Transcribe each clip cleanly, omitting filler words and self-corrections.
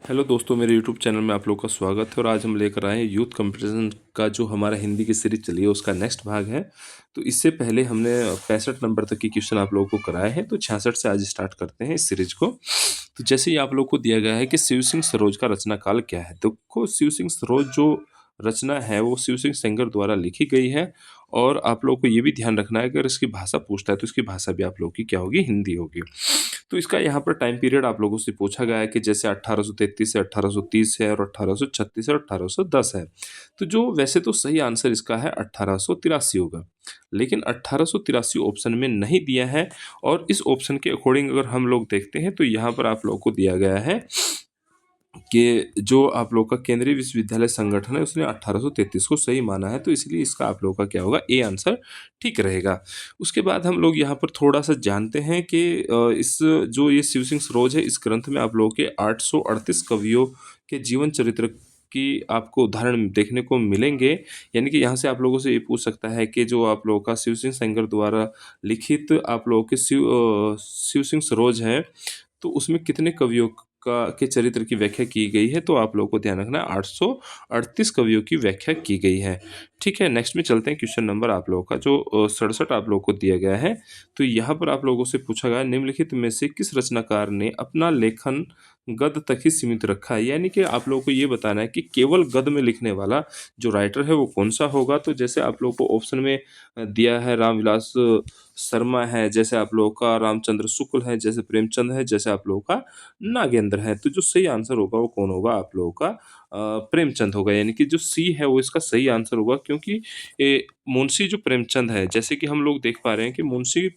Hello दोस्तों, मेरे YouTube channel में आप लोग का स्वागत है। और आज हम लेकर आए हैं यूथ कंपटीशन का जो हमारा हिंदी की सीरीज चली है उसका नेक्स्ट भाग है। तो इससे पहले हमने 65 नंबर तक की क्वेश्चन आप लोगों को कराए हैं, तो 66 से आज स्टार्ट करते हैं इस सीरीज को। तो जैसे ही आप लोग को दिया गया है कि शिव सिंह सरोज का रचना काल क्या है, तो शिव सिंह सरोज जो रचना है वो शिव सिंह सेंगर द्वारा लिखी गई है। और आप लोग को ये भी ध्यान रखना है कि अगर इसकी भाषा पूछता है तो इसकी भाषा भी आप लोग की क्या होगी, हिंदी होगी। तो इसका यहाँ पर टाइम पीरियड आप लोगों से पूछा गया है कि जैसे 1833 से 1830 है और 1836 से 1810 है। तो जो वैसे तो सही आंसर इसका है 1883 होगा, लेकिन 1883 ऑप्शन में नहीं दिया है। और इस ऑप्शन के अकॉर्डिंग अगर हम लोग देखते हैं तो यहाँ पर आप लोग को दिया गया है कि जो आप लोग का केंद्रीय विश्वविद्यालय संगठन है उसने 1833 को सही माना है, तो इसलिए इसका आप लोग का क्या होगा, ए आंसर ठीक रहेगा। उसके बाद हम लोग यहाँ पर थोड़ा सा जानते हैं कि इस जो ये शिव सिंह सरोज है, इस ग्रंथ में आप लोगों के 838 कवियों के जीवन चरित्र की आपको उदाहरण देखने को मिलेंगे। यानी कि यहाँ से आप लोगों से ये पूछ सकता है कि जो आप लोगों का शिव सिंह सेंगर द्वारा लिखित आप लोगों के शिव सिंह सरोज है, तो उसमें कितने कवियों का के चरित्र की व्याख्या की गई है। तो आप लोगों को ध्यान रखना है 838 कवियों की व्याख्या की गई है। ठीक है, नेक्स्ट में चलते हैं। क्वेश्चन नंबर आप लोगों का जो 67 आप लोगों को दिया गया है। तो यहाँ पर आप लोगों से पूछा गया, निम्नलिखित में से किस रचनाकार ने अपना लेखन गद्य तक ही सीमित रखा है। यानी कि आप लोगों को ये बताना है कि केवल गद्य में लिखने वाला जो राइटर है वो कौन सा होगा। तो जैसे आप लोगों को ऑप्शन में दिया है, रामविलास शर्मा है, जैसे आप लोगों का रामचंद्र शुक्ल है, जैसे प्रेमचंद है, जैसे आप लोगों का नागेंद्र है। तो जो सही आंसर होगा वो कौन होगा, आप लोगों का प्रेमचंद होगा। यानी कि जो सी है वो इसका सही आंसर होगा, क्योंकि मुंशी जो प्रेमचंद है, जैसे कि हम लोग देख पा रहे हैं कि मुंशी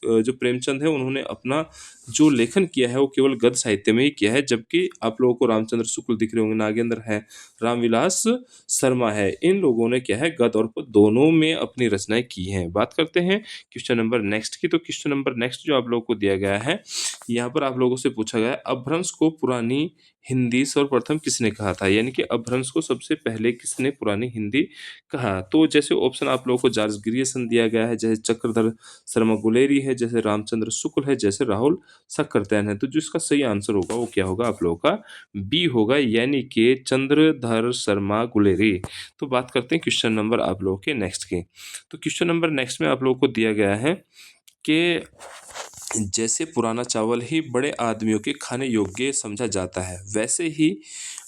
जो प्रेमचंद है उन्होंने अपना जो लेखन किया है वो केवल गद्य साहित्य में ही किया है। जबकि आप लोगों को रामचंद्र शुक्ल दिख रहे होंगे, नागेंद्र है, रामविलास शर्मा है, इन लोगों ने क्या है, गद्य और पद्य दोनों में अपनी रचनाएं की हैं। बात करते हैं क्वेश्चन नंबर नेक्स्ट की। तो क्वेश्चन नंबर नेक्स्ट जो आप लोगों को दिया गया है, यहाँ पर आप लोगों से पूछा गया है, अपभ्रंश को पुरानी हिंदी सर्वप्रथम किसने कहा था। यानी कि अपभ्रंश को सबसे पहले किसने पुरानी हिंदी कहा। तो जैसे ऑप्शन आप लोगों को जॉर्ज ग्रियर्सन दिया गया है, जैसे चक्रधर शर्मा गुलेरी है, जैसे रामचंद्र शुक्ल है, जैसे राहुल सक्करतैन है। तो जो इसका सही आंसर होगा वो क्या होगा, आप लोगों का बी होगा, यानी कि चंद्रधर शर्मा गुलेरी। तो बात करते हैं क्वेश्चन नंबर आप लोगों के नेक्स्ट की। तो क्वेश्चन नंबर नेक्स्ट में आप लोगों को दिया गया है कि जैसे पुराना चावल ही बड़े आदमियों के खाने योग्य समझा जाता है, वैसे ही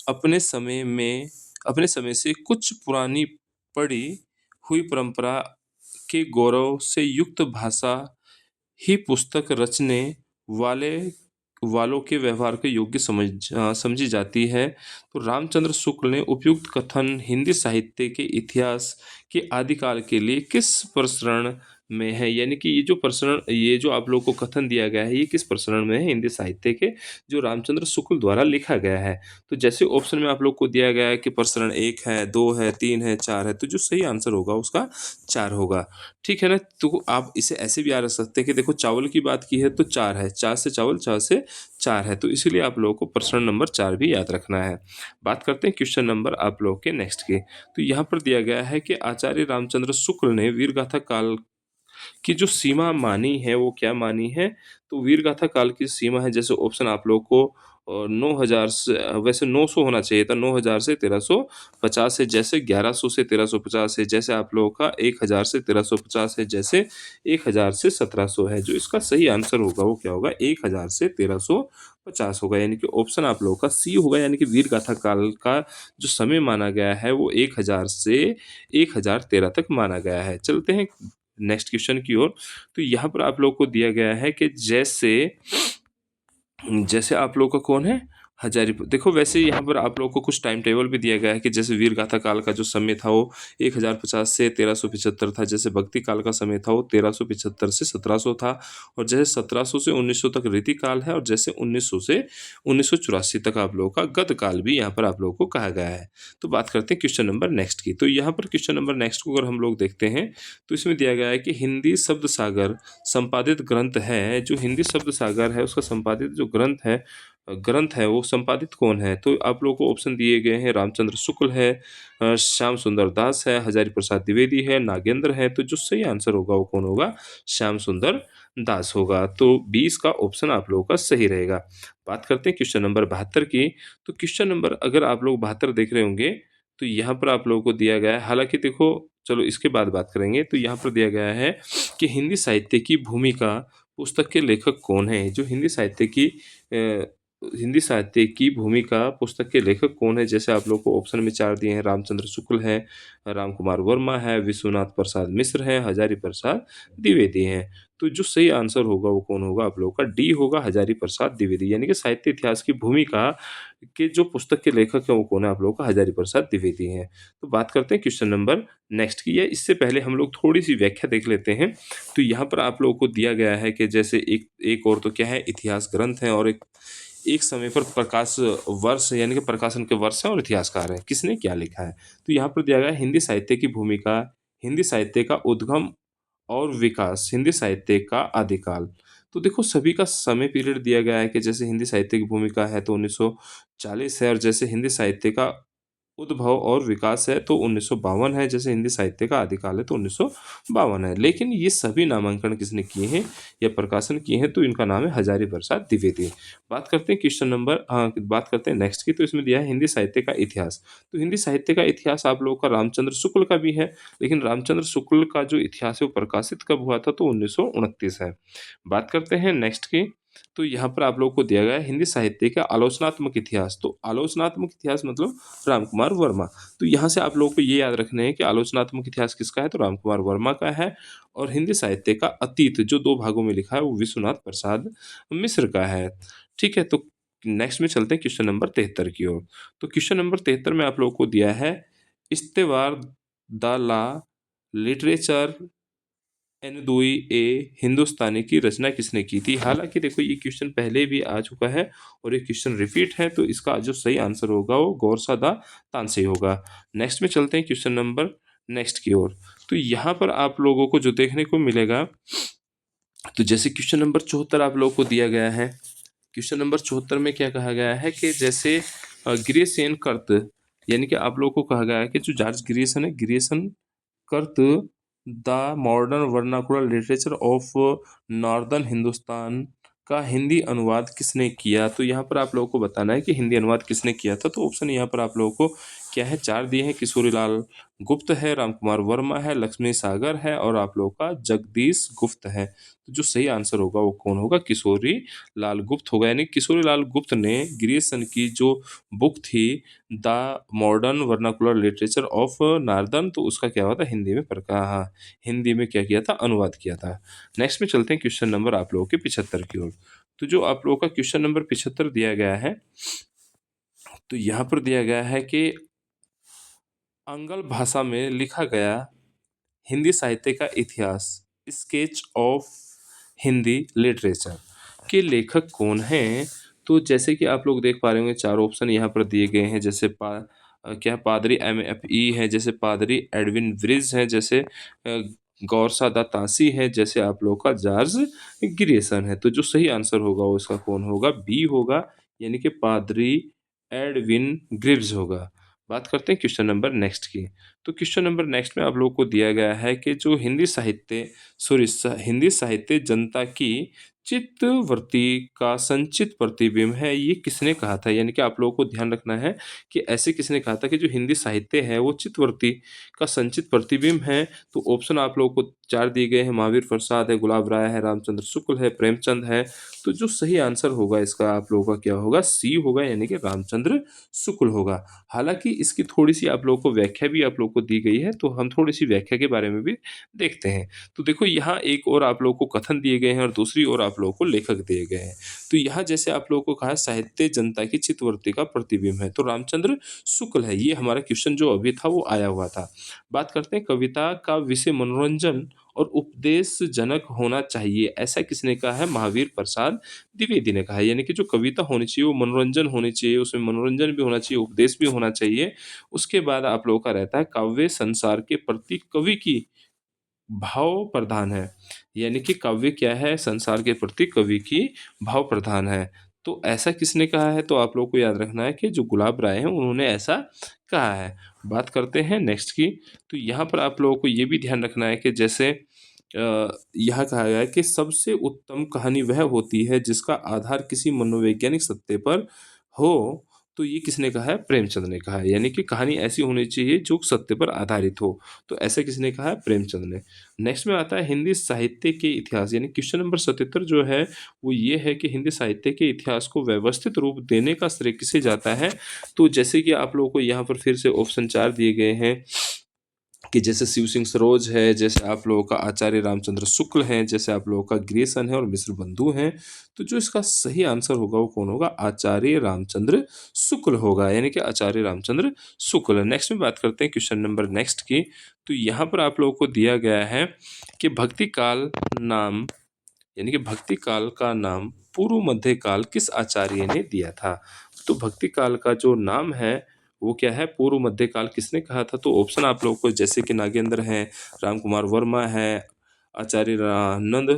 अपने समय में अपने समय से कुछ पुरानी पड़ी हुई परंपरा के गौरव से युक्त भाषा ही पुस्तक रचने वाले वालों के व्यवहार के योग्य समझी जाती है। तो रामचंद्र शुक्ल ने उपयुक्त कथन हिंदी साहित्य के इतिहास के आदिकाल के लिए किस प्रसरण में है। यानी कि ये जो प्रसरण, ये जो आप लोग को कथन दिया गया है, ये किस प्रसरण में है, हिंदी साहित्य के जो रामचंद्र शुक्ल द्वारा लिखा गया है। तो जैसे ऑप्शन में आप लोग को दिया गया है कि प्रसरण 1 है, 2 है, 3 है, 4 है, तो जो सही आंसर होगा उसका 4 होगा। ठीक है ना। तो आप इसे ऐसे भी आ रख सकते हैं कि देखो चावल की बात की है तो 4 है, 4 से चावल, 4 से 4 है, तो इसीलिए आप लोगों को प्रश्न नंबर 4 भी याद रखना है। बात करते हैं क्वेश्चन नंबर आप लोगों के नेक्स्ट की। तो यहाँ पर दिया गया है कि आचार्य रामचंद्र शुक्ल ने वीरगाथा काल की जो सीमा मानी है वो क्या मानी है। तो वीरगाथा काल की सीमा है, जैसे ऑप्शन आप लोग को 9000 से, वैसे 900 होना चाहिए था, 9000 से 1350 है, जैसे 1100 से 1350 है, जैसे आप लोगों का 1000 से 1350 है, जैसे 1000 से 1700 है। जो इसका सही आंसर होगा वो क्या होगा, 1000 से 1350 होगा। यानी कि ऑप्शन आप लोगों का सी होगा। यानी कि वीरगाथा काल का जो समय माना गया है वो 1000 से 1013 तक माना गया है। चलते हैं नेक्स्ट क्वेश्चन की ओर। तो यहाँ पर आप लोग को दिया गया है कि जैसे जैसे आप लोग का कौन है, हजारीपुर। देखो वैसे यहाँ पर आप लोग को कुछ टाइम टेबल भी दिया गया है कि जैसे वीरगाथा काल का जो समय था वो 1050 से 1375 था, जैसे भक्ति काल का समय था वो 1375 से 1700 था, और जैसे 1700 से 1900 तक रीति काल है, और जैसे 1900 से 1984 तक आप लोगों का गद काल भी यहाँ पर आप लोगों को कहा गया है। तो बात करते हैं क्वेश्चन नंबर नेक्स्ट की। तो यहाँ पर क्वेश्चन नंबर नेक्स्ट को अगर हम लोग देखते हैं तो इसमें दिया गया है कि हिंदी शब्द सागर संपादित ग्रंथ है, जो हिंदी शब्द सागर है उसका संपादित जो ग्रंथ है ग्रंथ है वो संपादित कौन है? तो आप लोगों को ऑप्शन दिए गए हैं, रामचंद्र शुक्ल है, श्याम सुंदर दास है, हजारी प्रसाद द्विवेदी है, नागेंद्र है। तो जो सही आंसर होगा वो कौन होगा? श्याम सुंदर दास होगा। तो 20 का ऑप्शन आप लोगों का सही रहेगा। बात करते हैं क्वेश्चन नंबर 72 की। तो क्वेश्चन नंबर अगर आप लोग 72 देख रहे होंगे, तो यहाँ पर आप लोगों को दिया गया है, हालाँकि देखो चलो इसके बाद बात करेंगे। तो यहाँ पर दिया गया है कि हिंदी साहित्य की भूमिका पुस्तक के लेखक कौन हैं? जो हिंदी साहित्य की भूमिका पुस्तक के लेखक कौन है? जैसे आप लोग को ऑप्शन में 4 दिए हैं, रामचंद्र शुक्ल है, राम कुमार वर्मा है, विश्वनाथ प्रसाद मिश्र हैं, हजारी प्रसाद द्विवेदी हैं। तो जो सही आंसर होगा वो कौन होगा? आप लोगों का डी होगा, हजारी प्रसाद द्विवेदी। यानी कि साहित्य इतिहास की भूमिका के जो पुस्तक के लेखक हैं वो कौन है? आप लोगों का हजारी प्रसाद द्विवेदी हैं। तो बात करते हैं क्वेश्चन नंबर नेक्स्ट की। या इससे पहले हम लोग थोड़ी-सी व्याख्या देख लेते हैं। तो यहाँ पर आप लोगों को दिया गया है कि जैसे एक एक और तो क्या है, इतिहास ग्रंथ है, और एक एक समय पर प्रकाश वर्ष यानी कि प्रकाशन के वर्ष हैं, और इतिहासकार हैं। किसने क्या लिखा है? तो यहाँ पर दिया गया है हिंदी साहित्य की भूमिका, हिंदी साहित्य का उद्गम और विकास, हिंदी साहित्य का आदिकाल। तो देखो सभी का समय पीरियड दिया गया है कि जैसे हिंदी साहित्य की भूमिका है तो 1940 है, और जैसे हिंदी साहित्य का उद्भव और विकास है तो 1952 है, जैसे हिंदी साहित्य का आदिकाल है तो 1952 है। लेकिन ये सभी नामांकन किसने किए हैं या प्रकाशन किए हैं? तो इनका नाम है हजारी प्रसाद द्विवेदी। बात करते हैं नेक्स्ट की। तो इसमें दिया है हिंदी साहित्य का इतिहास। तो हिंदी साहित्य का इतिहास आप लोगों का रामचंद्र शुक्ल का भी है, लेकिन रामचंद्र शुक्ल का जो इतिहास है वो प्रकाशित कब हुआ था? तो 1929 है। बात करते हैं नेक्स्ट की। तो यहाँ पर आप लोगों को दिया गया है हिंदी साहित्य का आलोचनात्मक इतिहास। तो आलोचनात्मक इतिहास मतलब राम कुमार वर्मा। तो यहाँ से आप लोगों को ये याद रखना है कि आलोचनात्मक इतिहास किसका है? तो राम कुमार वर्मा का है। और हिंदी साहित्य का अतीत जो 2 भागों में लिखा है वो विश्वनाथ प्रसाद मिश्र का है। ठीक है, तो नेक्स्ट में चलते हैं क्वेश्चन नंबर 73 की ओर। तो क्वेश्चन नंबर 73 में आप लोगों को दिया है, इस्तेवार द ला लिटरेचर एनदुई ए हिंदुस्तानी की रचना किसने की थी? हालाँकि देखो ये क्वेश्चन पहले भी आ चुका है और ये क्वेश्चन रिपीट है, तो इसका जो सही आंसर होगा वो गौरसादा तानसेन होगा। नेक्स्ट में चलते हैं क्वेश्चन नंबर नेक्स्ट की ओर। तो यहाँ पर आप लोगों को जो देखने को मिलेगा, तो जैसे क्वेश्चन नंबर 74 आप लोगों को दिया गया है। क्वेश्चन नंबर 74 में क्या कहा गया है कि जैसे ग्रेसियन कर्त, यानी कि आप लोगों को कहा गया है कि जो जॉर्ज ग्रेसन है, ग्रेसन कर्त the modern vernacular literature of northern Hindustan का हिंदी अनुवाद किसने किया? तो यहाँ पर आप लोगों को बताना है कि हिंदी अनुवाद किसने किया था। तो ऑप्शन यहाँ पर आप लोगों को क्या है, 4 दिए हैं। किशोरीलाल गुप्त है, रामकुमार वर्मा है, लक्ष्मी सागर है, और आप लोगों का जगदीश गुप्त है। तो जो सही आंसर होगा वो कौन होगा? किशोरी लाल गुप्त होगा। यानी किशोरी लाल गुप्त ने ग्रेसन की जो बुक थी the modern vernacular literature of northern, तो उसका क्या हुआ था? हिंदी में हाँ, हिंदी में क्या किया था? अनुवाद किया था। नेक्स्ट में चलते हैं क्वेश्चन नंबर आप लोगों के 75 की ओर। तो जो आप लोगों का क्वेश्चन नंबर 75 दिया गया है, तो यहाँ पर दिया गया है कि अंगल भाषा में लिखा गया हिंदी साहित्य का इतिहास, स्केच ऑफ हिंदी लिटरेचर के लेखक कौन हैं? तो जैसे कि आप लोग देख पा रहे होंगे 4 ऑप्शन यहाँ पर दिए गए हैं। जैसे पादरी MFE है, जैसे पादरी एडविन ब्रिज है, जैसे गौरसादा तांसी है, जैसे आप लोग का जॉर्ज ग्रेसन है। तो जो सही आंसर होगा वो इसका कौन होगा? बी होगा, यानी कि पादरी एडविन ग्रिव्स होगा। बात करते हैं क्वेश्चन नंबर नेक्स्ट की। तो क्वेश्चन नंबर नेक्स्ट में आप लोगों को दिया गया है कि जो हिंदी साहित्य जनता की चित्तवृत्ति का संचित प्रतिबिंब है, ये किसने कहा था? यानी कि आप लोगों को ध्यान रखना है कि ऐसे किसने कहा था कि जो हिंदी साहित्य है वो चित्तवृत्ति का संचित प्रतिबिंब है। तो ऑप्शन आप लोगों को 4 दिए गए हैं, महावीर प्रसाद है, गुलाब राय है, रामचंद्र शुक्ल है, प्रेमचंद है। तो जो सही आंसर होगा इसका आप लोगों का क्या होगा? सी होगा, यानी कि रामचंद्र शुक्ल होगा। हालाँकि इसकी थोड़ी-सी आप लोगों को व्याख्या भी आप लोगों को दी गई है, तो हम थोड़ी-सी व्याख्या के बारे में भी देखते हैं। तो देखो यहाँ एक और आप लोगों को कथन दिए गए हैं और दूसरी ओर आप लोगों को लेखक दिए गए हैं। तो यहाँ जैसे आप लोगों को कहा साहित्य जनता की चित्तवृत्ति का प्रतिबिंब है, तो रामचंद्र शुक्ल है। ये हमारा क्वेश्चन जो अभी था वो आया हुआ था। बात करते हैं कविता का विषय मनोरंजन और उपदेशजनक होना चाहिए, ऐसा किसने कहा है? महावीर प्रसाद द्विवेदी ने कहा है। यानी कि जो कविता होनी चाहिए वो मनोरंजन होनी चाहिए, उसमें मनोरंजन भी होना चाहिए, उपदेश भी होना चाहिए। उसके बाद आप लोगों का रहता है काव्य संसार के प्रति कवि की भाव प्रधान है। यानी कि काव्य क्या है? संसार के प्रति कवि की भाव प्रधान है। तो ऐसा किसने कहा है? तो आप लोगों को याद रखना है कि जो गुलाब राय हैं उन्होंने ऐसा कहा है। बात करते हैं नेक्स्ट की, तो यहाँ पर आप लोगों को ये भी ध्यान रखना है कि जैसे यहाँ कहा गया है कि सबसे उत्तम कहानी वह होती है जिसका आधार किसी मनोवैज्ञानिक सत्य पर हो। तो ये किसने कहा है? प्रेमचंद ने कहा है। यानी कि कहानी ऐसी होनी चाहिए जो सत्य पर आधारित हो। तो ऐसा किसने कहा है? प्रेमचंद ने। नेक्स्ट में आता है हिंदी साहित्य के इतिहास, यानी क्वेश्चन नंबर 77 जो है वो ये है कि हिंदी साहित्य के इतिहास को व्यवस्थित रूप देने का श्रेय किसे जाता है? तो जैसे कि आप लोगों को यहाँ पर फिर से ऑप्शन 4 दिए गए हैं कि जैसे शिव सिंह सरोज है, जैसे आप लोगों का आचार्य रामचंद्र शुक्ल हैं, जैसे आप लोगों का ग्रेसन है और मिश्र बंधु हैं। तो जो इसका सही आंसर होगा वो कौन होगा? आचार्य रामचंद्र शुक्ल होगा, यानी कि आचार्य रामचंद्र शुक्ल। नेक्स्ट में बात करते हैं क्वेश्चन नंबर नेक्स्ट की। तो यहाँ पर आप लोगों को दिया गया है कि भक्ति काल नाम, यानी कि भक्ति काल का नाम पूर्व मध्य काल किस आचार्य ने दिया था? तो भक्ति काल का जो नाम है वो क्या है? पूर्व मध्य काल किसने कहा था? तो ऑप्शन आप लोगों को जैसे कि नागेंद्र हैं, राम कुमार वर्मा है, आचार्य आनंद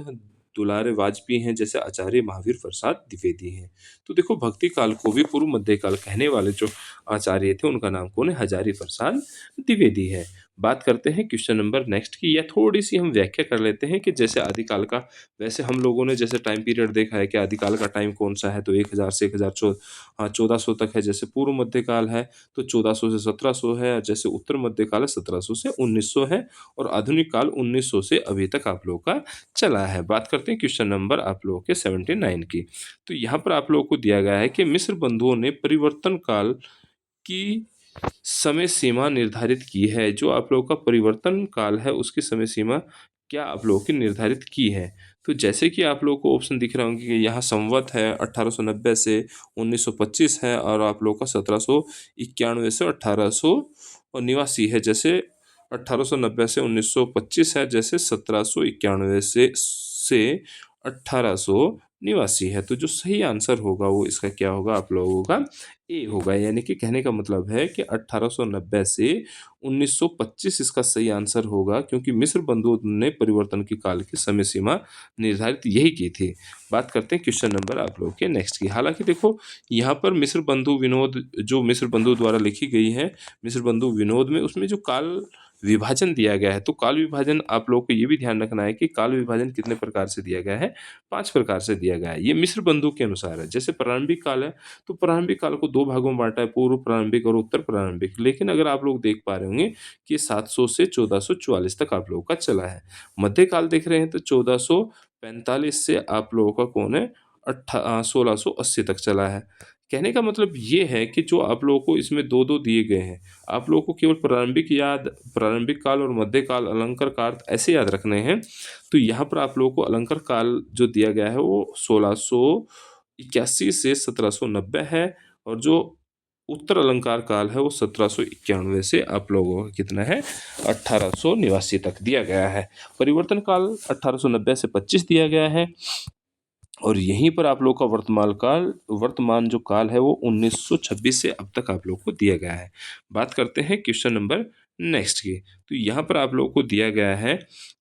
दुलारे वाजपेयी हैं, जैसे आचार्य महावीर प्रसाद द्विवेदी हैं। तो देखो भक्ति काल को भी पूर्व मध्य काल कहने वाले जो आचार्य थे उनका नाम कौन है? हजारी प्रसाद द्विवेदी है। बात करते हैं क्वेश्चन नंबर नेक्स्ट की, या थोड़ी सी हम व्याख्या कर लेते हैं कि जैसे आदिकाल का, वैसे हम लोगों ने जैसे टाइम पीरियड देखा है कि आदिकाल का टाइम कौन सा है? तो 1000 से 1400 तक है। जैसे पूर्व मध्यकाल है तो 1400 से 1700 है, और जैसे उत्तर मध्यकाल है 1700 से 1900 है, और आधुनिक काल 1900 से अभी तक आप लोगों का चला है। बात करते हैं क्वेश्चन नंबर आप लोगों के 79 की। तो यहाँ पर आप लोगों को दिया गया है कि मिस्र बंधुओं ने परिवर्तन काल की समय सीमा निर्धारित की है। जो आप लोगों का परिवर्तन काल है उसकी समय सीमा क्या आप लोगों की निर्धारित की है? तो जैसे कि आप लोगों को ऑप्शन दिख रहा होंगे कि यहाँ संवत है 1890 से 1925 है, और आप लोगों का 1791 से 1800 और निवासी है। जैसे 1890 से 1925 है, जैसे 1791 से 1800 निवासी है। तो जो सही आंसर होगा वो इसका क्या होगा? आप लोगों का ए होगा। यानी कि कहने का मतलब है कि 1890 से 1925 इसका सही आंसर होगा, क्योंकि मिस्र बंधुओं ने परिवर्तन की काल की समय सीमा निर्धारित यही की थी। बात करते हैं क्वेश्चन नंबर आप लोगों के नेक्स्ट की। हालांकि देखो यहाँ पर मिस्र बंधु विनोद, जो मिस्र बंधु द्वारा लिखी गई है मिस्र बंधु विनोद में, उसमें जो काल विभाजन दिया गया है, तो काल विभाजन आप लोगों को ये भी ध्यान रखना है कि काल विभाजन कितने प्रकार से दिया गया है? 5 प्रकार से दिया गया है। ये मिस्र बंधु के अनुसार है। जैसे प्रारंभिक काल है तो प्रारंभिक काल को 2 भागों में बाँटा है, पूर्व प्रारंभिक और उत्तर प्रारंभिक। लेकिन अगर आप लोग देख पा रहे होंगे कि 700 से 1444 तक आप लोगों का चला है। मध्यकाल देख रहे हैं तो 1445 से आप लोगों का कौन है? 1680 तक चला है। कहने का मतलब ये है कि जो आप लोगों को इसमें 2-2 दिए गए हैं, आप लोगों को केवल प्रारंभिक काल और मध्यकाल, अलंकार काल ऐसे याद रखने हैं। तो यहाँ पर आप लोगों को अलंकार काल जो दिया गया है वो 1681 से 1790 है, और जो उत्तर अलंकार काल है वो 1791 से आप लोगों का कितना है? 1889 तक दिया गया है। परिवर्तन काल 1890 से 25 दिया गया है, और यहीं पर आप लोग का वर्तमान जो काल है वो 1926 से अब तक आप लोग को दिया गया है। बात करते हैं क्वेश्चन नंबर नेक्स्ट की। तो यहाँ पर आप लोगों को दिया गया है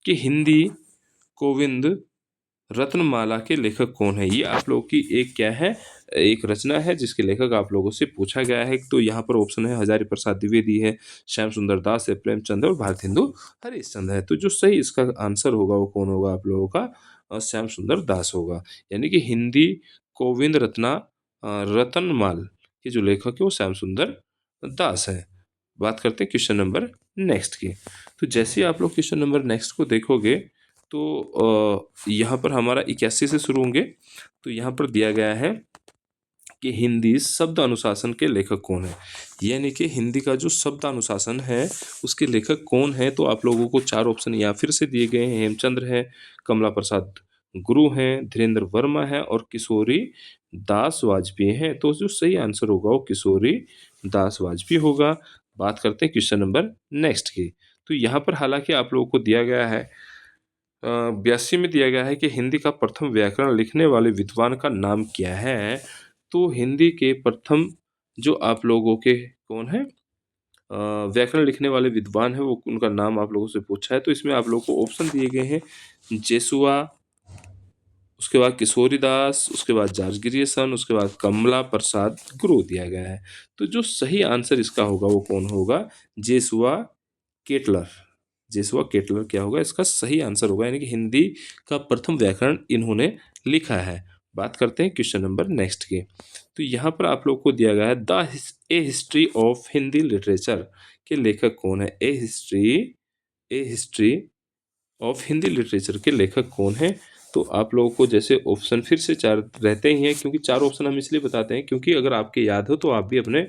कि हिंदी गोविंद रत्नमाला के लेखक कौन है? ये आप लोगों की एक क्या है? एक रचना है जिसके लेखक आप लोगों से पूछा गया है। तो यहाँ पर ऑप्शन है हजारी प्रसाद द्विवेदी है, श्याम सुंदर दास है, प्रेमचंद है और भारतेंदु हरिश्चंद्र है। तो जो सही इसका आंसर होगा वो कौन होगा आप लोगों का? श्याम सुंदर दास होगा। यानी कि हिंदी गोविंद रतनमाल के जो लेखक है वो श्याम सुंदर दास है। बात करते हैं क्वेश्चन नंबर नेक्स्ट की। तो जैसे ही आप लोग क्वेश्चन नंबर नेक्स्ट को देखोगे तो यहाँ पर हमारा 81 से शुरू होंगे। तो यहाँ पर दिया गया है कि हिंदी शब्द अनुशासन के लेखक कौन है? यानी कि हिंदी का जो शब्द अनुशासन है उसके लेखक कौन है? तो आप लोगों को 4 ऑप्शन यहाँ फिर से दिए गए हैं। हेमचंद्र है, कमला प्रसाद गुरु हैं, धीरेन्द्र वर्मा है और किशोरी दास वाजपेयी हैं। तो जो सही आंसर होगा वो किशोरी दास वाजपेयी होगा। बात करते हैं क्वेश्चन नंबर नेक्स्ट की। तो यहाँ पर हालांकि आप लोगों को दिया गया है 82 में दिया गया है कि हिंदी का प्रथम व्याकरण लिखने वाले विद्वान का नाम क्या है? तो हिंदी के प्रथम जो आप लोगों के कौन है व्याकरण लिखने वाले विद्वान है, वो उनका नाम आप लोगों से पूछा है। तो इसमें आप लोगों को ऑप्शन दिए गए हैं जेसुआ उसके बाद किशोरीदास, उसके बाद जॉर्ज ग्रियर्सन, उसके बाद कमला प्रसाद गुरु दिया गया है। तो जो सही आंसर इसका होगा वो कौन होगा? जेसुआ केटलर। जेसुआ केटलर क्या होगा? इसका सही आंसर होगा, यानी कि हिंदी का प्रथम व्याकरण इन्होंने लिखा है। बात करते हैं क्वेश्चन नंबर नेक्स्ट की। तो यहाँ पर आप लोग को दिया गया है the A history of Hindi literature के लेखक कौन है? ए हिस्ट्री ऑफ हिंदी लिटरेचर के लेखक कौन हैं? तो आप लोगों को जैसे ऑप्शन फिर से चार रहते ही हैं, क्योंकि चार ऑप्शन हम इसलिए बताते हैं क्योंकि अगर आपके याद हो तो आप भी अपने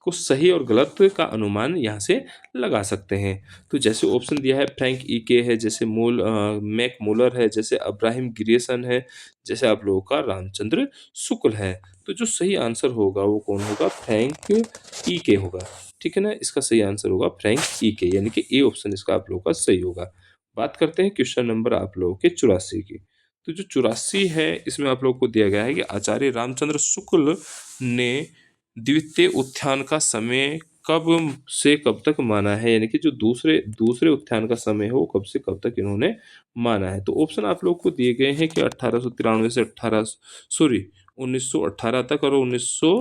को सही और गलत का अनुमान यहाँ से लगा सकते हैं। तो जैसे ऑप्शन दिया है फ्रैंक ई के है, जैसे मैक मूलर है, जैसे अब्राहिम ग्रियर्सन है, जैसे आप लोगों का रामचंद्र शुक्ल है। तो जो सही आंसर होगा वो कौन होगा? फ्रैंक ई के होगा। ठीक है ना, इसका सही आंसर होगा फ्रैंक ई के, यानी कि ए ऑप्शन इसका आप लोगों का सही होगा। बात करते हैं क्वेश्चन नंबर आप लोगों के 84 की। तो जो 84 है इसमें आप लोगों को दिया गया है कि आचार्य रामचंद्र शुक्ल ने द्वितीय उत्थान का समय कब से कब तक माना है, यानी कि जो दूसरे दूसरे उत्थान का समय है वो कब से कब तक इन्होंने माना है। तो ऑप्शन आप लोग को दिए गए हैं कि 1893 से 1918 तक, और 1900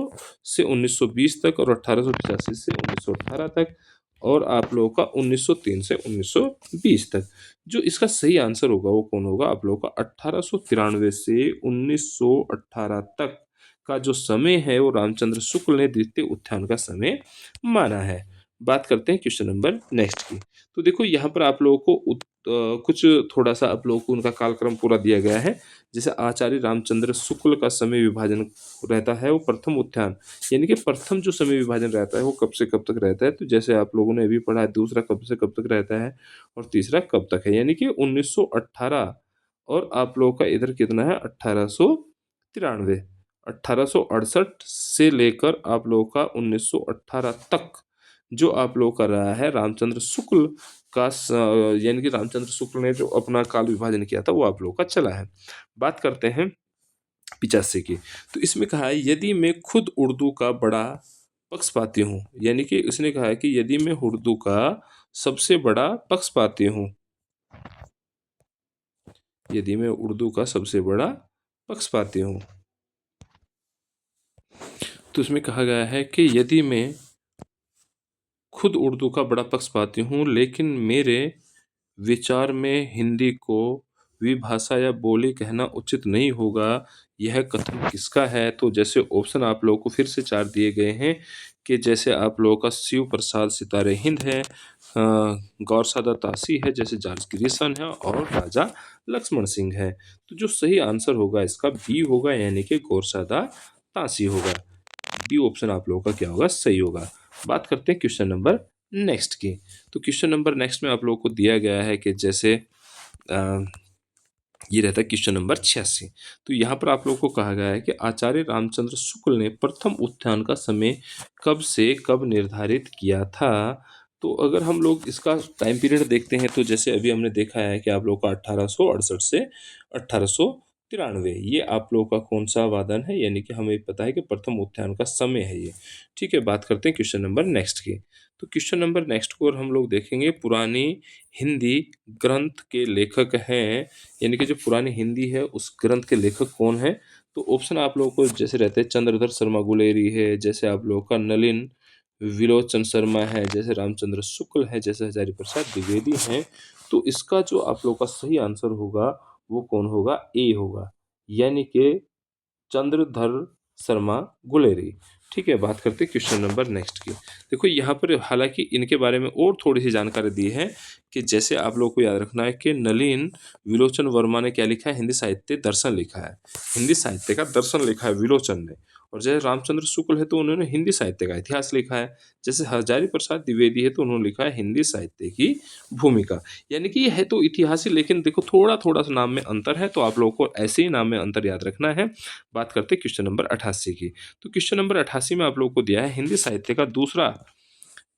से 1920 तक, और 1885 से 1918 तक, और आप लोगों का 1903 से 1920 तक। जो इसका सही आंसर होगा वो कौन होगा? आप लोगों का 1893 से 1918 तक का जो समय है वो रामचंद्र शुक्ल ने द्वितीय उत्थान का समय माना है। बात करते हैं क्वेश्चन नंबर नेक्स्ट की। तो देखो यहाँ पर आप लोगों को कुछ थोड़ा सा आप लोगों को उनका कालक्रम पूरा दिया गया है। जैसे आचार्य रामचंद्र शुक्ल का समय विभाजन रहता है वो प्रथम उत्थान, यानी कि प्रथम जो समय विभाजन रहता है वो कब से कब तक रहता है। तो जैसे आप लोगों ने अभी पढ़ा है, दूसरा कब से कब तक रहता है और तीसरा कब तक है, यानी कि 1918, और आप लोगों का इधर कितना है? 1893। 1868 से लेकर आप लोगों का 1918 तक जो आप लोगों का रहा है रामचंद्र शुक्ल का यानी कि रामचंद्र शुक्ल ने जो अपना काल विभाजन किया था वो आप लोगों का चला है। बात करते हैं 85 की। तो इसमें कहा है यदि मैं खुद उर्दू का बड़ा पक्षपाती हूँ, यानी कि उसने कहा है कि यदि मैं उर्दू का सबसे बड़ा पक्षपाती हूँ, यदि मैं उर्दू का सबसे बड़ा पक्षपाती हूँ, तो उसमें कहा गया है कि यदि मैं खुद उर्दू का बड़ा पक्षपाती हूँ लेकिन मेरे विचार में हिंदी को विभाषा या बोली कहना उचित नहीं होगा, यह कथन किसका है? तो जैसे ऑप्शन आप लोगों को फिर से चार दिए गए हैं कि जैसे आप लोगों का शिव प्रसाद सितारे हिंद है, गौरसादा तासी है, जैसे जॉर्ज ग्रियर्सन है, और राजा लक्ष्मण सिंह है। तो जो सही आंसर होगा इसका बी होगा, यानी कि गौरसादा तासी होगा। बी ऑप्शन आप लोगों का क्या होगा? सही होगा। बात करते हैं क्वेश्चन नंबर नेक्स्ट की। तो क्वेश्चन नंबर नेक्स्ट में आप लोगों को दिया गया है कि जैसे अ, ये रहता है क्वेश्चन नंबर 86। तो यहाँ पर आप लोगों को कहा गया है कि आचार्य रामचंद्र शुक्ल ने प्रथम उत्थान का समय कब से कब निर्धारित किया था। तो अगर हम लोग इसका टाइम पीरियड देखते हैं तो जैसे अभी हमने देखा है कि आप लोगों का 1868 से 1893, ये आप लोगों का कौन सा वादन है, यानी कि हमें पता है कि प्रथम उत्थान का समय है ये। ठीक है, बात करते हैं क्वेश्चन नंबर नेक्स्ट की। तो क्वेश्चन नंबर नेक्स्ट को और हम लोग देखेंगे पुरानी हिंदी ग्रंथ के लेखक हैं, यानी कि जो पुरानी हिंदी है उस ग्रंथ के लेखक कौन है। तो ऑप्शन आप लोगों को जैसे रहते हैं चंद्रधर शर्मा गुलेरी है, जैसे आप लोगों का नलिन विलोचन शर्मा है, जैसे रामचंद्र शुक्ल है, जैसे हजारी प्रसाद द्विवेदी हैं। तो इसका जो आप लोगों का सही आंसर होगा वो कौन होगा? ए होगा, यानी कि चंद्रधर शर्मा गुलेरी। ठीक है, बात करते हैं क्वेश्चन नंबर नेक्स्ट की। देखो यहाँ पर हालांकि इनके बारे में और थोड़ी सी जानकारी दी है कि जैसे आप लोगों को याद रखना है कि नलिन विलोचन वर्मा ने क्या लिखा है? हिंदी साहित्य दर्शन लिखा है। हिंदी साहित्य का दर्शन लिखा है विलोचन ने। और जैसे रामचंद्र शुक्ल है तो उन्होंने हिंदी साहित्य का इतिहास लिखा है। जैसे हजारी प्रसाद द्विवेदी है तो उन्होंने लिखा है हिंदी साहित्य की भूमिका। यानी कि ये है तो इतिहास ही, लेकिन देखो थोड़ा थोड़ा सा नाम में अंतर है, तो आप लोगों को ऐसे ही नाम में अंतर याद रखना है। बात करते हैं क्वेश्चन नंबर 88 की। तो क्वेश्चन नंबर 88 में आप लोगों को दिया है हिंदी साहित्य का दूसरा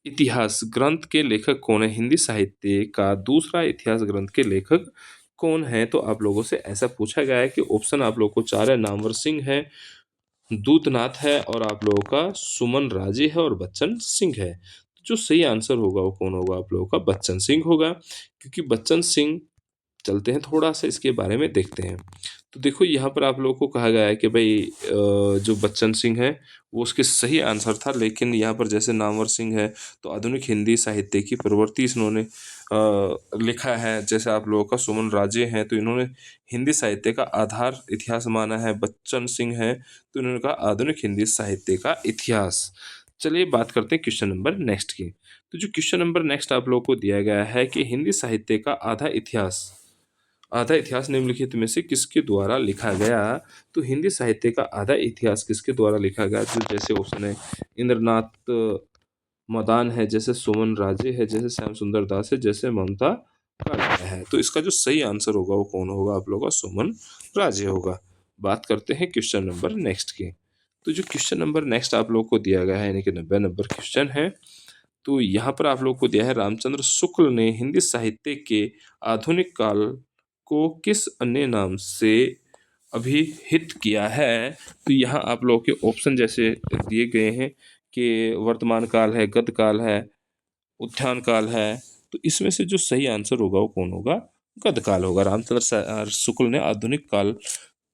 इतिहास ग्रंथ के लेखक कौन है? हिंदी साहित्य का दूसरा इतिहास ग्रंथ के लेखक कौन है? तो आप लोगों से ऐसा पूछा गया है कि ऑप्शन आप लोगों को चार है। नामवर सिंह है, दूतनाथ है, और आप लोगों का सुमन राजे है, और बच्चन सिंह है। जो सही आंसर होगा वो कौन होगा? आप लोगों का बच्चन सिंह होगा, क्योंकि बच्चन सिंह, चलते हैं थोड़ा सा इसके बारे में देखते हैं। तो देखो यहाँ पर आप लोगों को कहा गया है कि भाई जो बच्चन सिंह है वो उसके सही आंसर था, लेकिन यहाँ पर जैसे नामवर सिंह है तो आधुनिक हिंदी साहित्य की प्रवृत्ति इन्होंने लिखा है। जैसे आप लोगों का सुमन राजे हैं तो इन्होंने हिंदी साहित्य का आधार इतिहास माना है। बच्चन सिंह है तो इन्होंने कहा आधुनिक हिंदी साहित्य का इतिहास। चलिए बात करते हैं क्वेश्चन नंबर नेक्स्ट की। तो जो क्वेश्चन नंबर नेक्स्ट आप लोगों को दिया गया है कि हिंदी साहित्य का आधा इतिहास निम्नलिखित में से किसके द्वारा लिखा गया। तो हिंदी साहित्य का आधा इतिहास किसके द्वारा लिखा गया, तो जैसे ऑप्शन है इंद्रनाथ मदान है, जैसे सुमन राजे है, जैसे श्याम सुंदर दास है, जैसे ममता कालिया है। तो इसका जो सही आंसर होगा वो कौन होगा आप लोगों का, सुमन राजे होगा। बात करते हैं क्वेश्चन नंबर नेक्स्ट की। तो जो क्वेश्चन नंबर नेक्स्ट आप लोग को दिया गया है यानी कि 90 नंबर क्वेश्चन है। तो यहाँ पर आप लोग को दिया है रामचंद्र शुक्ल ने हिंदी साहित्य के आधुनिक काल को किस अन्य नाम से अभिहित किया है। तो यहाँ आप लोगों के ऑप्शन जैसे दिए गए हैं कि वर्तमान काल है, गत काल है, उत्थान काल है। तो इसमें से जो सही आंसर होगा वो कौन होगा, गत काल होगा। रामचंद्र शुक्ल ने आधुनिक काल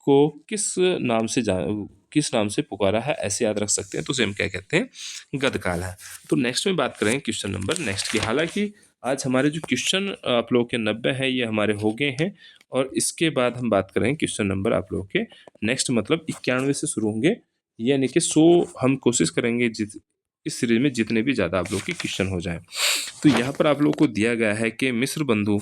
को किस नाम से पुकारा है, ऐसे याद रख सकते हैं। तो उसे हम क्या कहते हैं, गतकाल है। तो नेक्स्ट में बात करें क्वेश्चन नंबर नेक्स्ट की। हालांकि आज हमारे जो क्वेश्चन आप लोगों के 90 है ये हमारे हो गए हैं, और इसके बाद हम बात करें क्वेश्चन नंबर आप लोगों के नेक्स्ट मतलब 91 से शुरू होंगे, यानी कि 100 हम कोशिश करेंगे इस सीरीज में जितने भी ज़्यादा आप लोग के क्वेश्चन हो जाएं। तो यहाँ पर आप लोग को दिया गया है कि मिस्र बंधु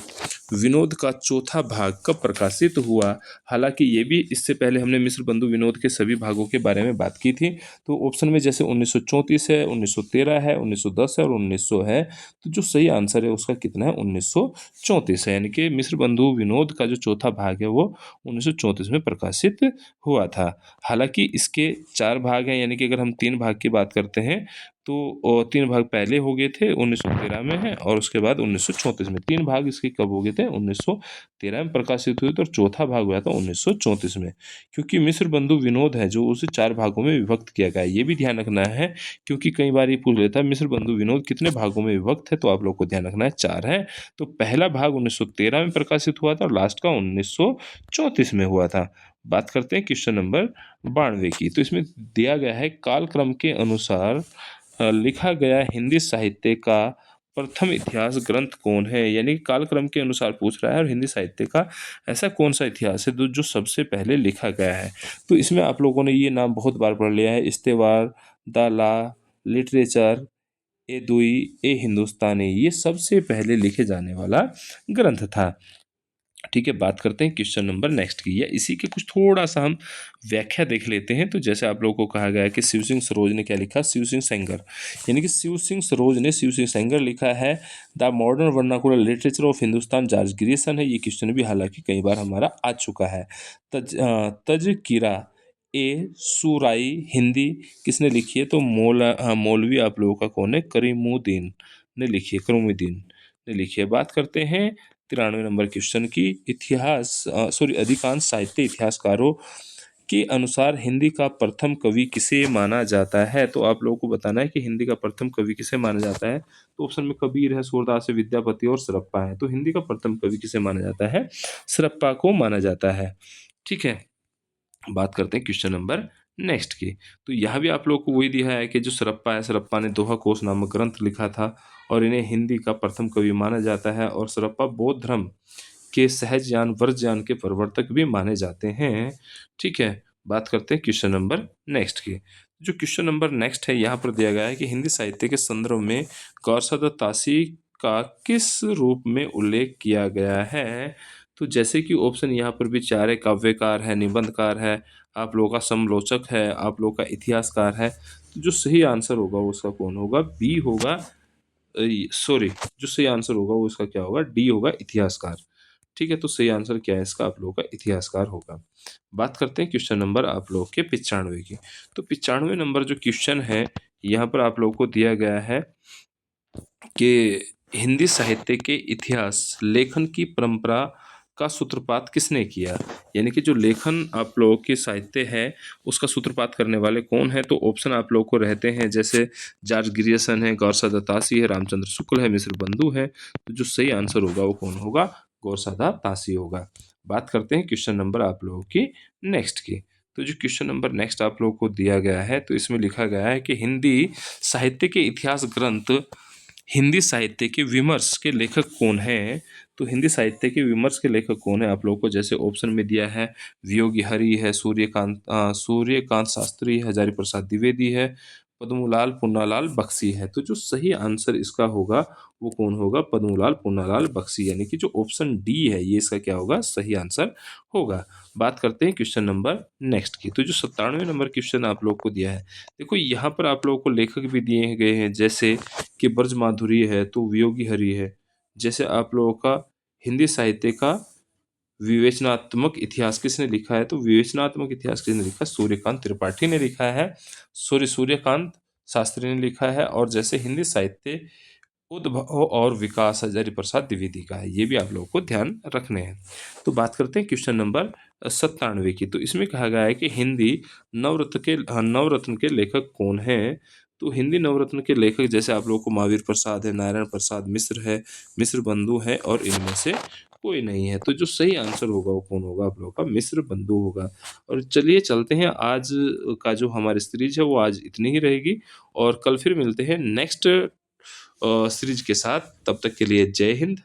विनोद का चौथा भाग कब प्रकाशित हुआ। हालांकि ये भी इससे पहले हमने मिस्र बंधु विनोद के सभी भागों के बारे में बात की थी। तो ऑप्शन में जैसे 1934 है, 1913 है, 1910 है और 1900 है। तो जो सही आंसर है उसका कितना है, 1934 है। यानी कि मिस्र बंधु विनोद का जो चौथा भाग है वो 1934 में प्रकाशित हुआ था। हालांकि इसके 4 भाग हैं, यानी कि अगर हम 3 भाग की बात करते हैं तो 3 भाग पहले हो गए थे 1913 में है, और उसके बाद 1934 में। 3 भाग इसके कब हो गए थे, 1913 में प्रकाशित हुए थे, और चौथा भाग हुआ था 1934 में। क्योंकि मिस्र बंधु विनोद है जो उसे 4 भागों में विभक्त किया गया है, ये भी ध्यान रखना है क्योंकि कई बार ये पूछ लेता है मिस्र बंधु विनोद कितने भागों में विभक्त है। तो आप लोग को ध्यान रखना है 4 है। तो पहला भाग 1913 में प्रकाशित हुआ था और लास्ट का 1934 में हुआ था। बात करते हैं क्वेश्चन नंबर 92 की। तो इसमें दिया गया है कालक्रम के अनुसार लिखा गया हिंदी साहित्य का प्रथम इतिहास ग्रंथ कौन है। यानी कि कालक्रम के अनुसार पूछ रहा है, और हिंदी साहित्य का ऐसा कौन सा इतिहास है जो सबसे पहले लिखा गया है। तो इसमें आप लोगों ने ये नाम बहुत बार पढ़ लिया है, इस्तेवार, द ला लिटरेचर, ए दुई, ए हिंदुस्तानी, ये सबसे पहले लिखे जाने वाला ग्रंथ था। ठीक है, बात करते हैं क्वेश्चन नंबर नेक्स्ट की, या इसी के कुछ थोड़ा सा हम व्याख्या देख लेते हैं। तो जैसे आप लोगों को कहा गया है कि शिव सिंह सरोज ने क्या लिखा, शिव सिंह सेंगर, यानी कि शिव सिंह सरोज ने शिव सिंह सेंगर लिखा है। The modern vernacular literature of Hindustan George Grierson है। ये क्वेश्चन भी हालांकि कई बार हमारा आ चुका है। तजकिरा ए सुराई हिंदी किसने लिखी है, तो मौलवी आप लोगों का कौन है, करीमुद्दीन ने लिखी है, करीमुद्दीन ने लिखी है। बात करते हैं 93 नंबर क्वेश्चन की। अधिकांश साहित्य इतिहासकारों के अनुसार हिंदी का प्रथम कवि किसे माना जाता है। तो आप लोगों को बताना है कि हिंदी का प्रथम कवि किसे माना जाता है। तो ऑप्शन में कबीर है, सूरदास है, विद्यापति और सरप्पा है। तो हिंदी का प्रथम कवि किसे माना जाता है, सरप्पा को माना जाता है। ठीक है, बात करते हैं क्वेश्चन नंबर नेक्स्ट की। तो यह भी आप लोग को वही दिया है कि जो सरप्पा है, सरप्पा ने दोहा कोश नामक ग्रंथ लिखा था और इन्हें हिंदी का प्रथम कवि माना जाता है। और सरप्पा बौद्ध धर्म के सहज ज्ञान वर्ज ज्ञान के प्रवर्तक भी माने जाते हैं। ठीक है, बात करते हैं क्वेश्चन नंबर नेक्स्ट की। जो क्वेश्चन नंबर नेक्स्ट है यहाँ पर दिया गया है कि हिंदी साहित्य के संदर्भ में गौरसद तासी का किस रूप में उल्लेख किया गया है। तो जैसे कि ऑप्शन यहाँ पर भी 4 है, काव्यकार है, निबंधकार है, आप लोगों का समालोचक है, आप लोगों का इतिहासकार है। तो जो सही आंसर होगा वो उसका कौन होगा, बी होगा। सॉरी, जो सही आंसर होगा वो उसका क्या होगा, डी होगा, इतिहासकार। ठीक है, तो सही आंसर क्या है इसका, आप लोगों का इतिहासकार होगा। बात करते हैं क्वेश्चन नंबर आप लोगों के 95 की। तो 95 नंबर जो क्वेश्चन है यहाँ पर आप लोगों को दिया गया है कि हिंदी साहित्य के इतिहास लेखन की परंपरा का सूत्रपात किसने किया। यानी कि जो लेखन आप लोगों के साहित्य है उसका सूत्रपात करने वाले कौन है। तो ऑप्शन आप लोगों को रहते हैं जैसे जॉर्ज ग्रियर्सन है, गौरसदा तासी है, रामचंद्र शुक्ल है, मिस्र बंधु है। तो जो सही आंसर होगा वो कौन होगा, गौरसदा तासी होगा। बात करते हैं क्वेश्चन नंबर आप लोगों की नेक्स्ट की। तो जो क्वेश्चन नंबर नेक्स्ट आप लोगों को दिया गया है, तो इसमें लिखा गया है कि हिंदी साहित्य के इतिहास ग्रंथ हिंदी साहित्य के विमर्श के लेखक कौन हैं? तो हिंदी साहित्य के विमर्श के लेखक कौन है आप लोगों को जैसे ऑप्शन में दिया है, वियोगी हरि है, सूर्यकांत शास्त्री है, हजारी प्रसाद द्विवेदी है, पद्मलाल पुन्नालाल बख्शी है। तो जो सही आंसर इसका होगा वो कौन होगा? पद्मलाल पुन्नालाल बख्शी, यानी कि जो ऑप्शन डी है ये इसका क्या होगा? सही आंसर होगा। बात करते हैं क्वेश्चन नंबर नेक्स्ट की। तो जो 97वें नंबर क्वेश्चन आप लोग को दिया है, देखो यहाँ पर आप लोगों को लेखक भी दिए गए हैं, जैसे कि ब्रजमाधुरी है, तो वियोगी हरि है। जैसे आप लोगों का हिंदी साहित्य का विवेचनात्मक इतिहास किसने लिखा है? तो विवेचनात्मक इतिहास किसने लिखा? सूर्यकांत त्रिपाठी ने लिखा है, सूर्यकांत शास्त्री ने लिखा है। और जैसे हिंदी साहित्य उद्भव और विकास हजारी प्रसाद द्विवेदी का है। ये भी आप लोगों को ध्यान रखने हैं। तो बात करते हैं क्वेश्चन नंबर 97 की। तो इसमें कहा गया है कि हिंदी नवरत्न के लेखक कौन हैं? तो हिंदी नवरत्न के लेखक जैसे आप लोगों को महावीर प्रसाद है, नारायण प्रसाद मिश्र है, मिश्र बंधु है, और इनमें से कोई नहीं है। तो जो सही आंसर होगा वो कौन होगा? आप लोगों का मिश्र बंधु होगा। और चलिए चलते हैं, आज का जो हमारी सीरीज है वो आज इतनी ही रहेगी, और कल फिर मिलते हैं नेक्स्ट सीरीज के साथ। तब तक के लिए जय हिंद।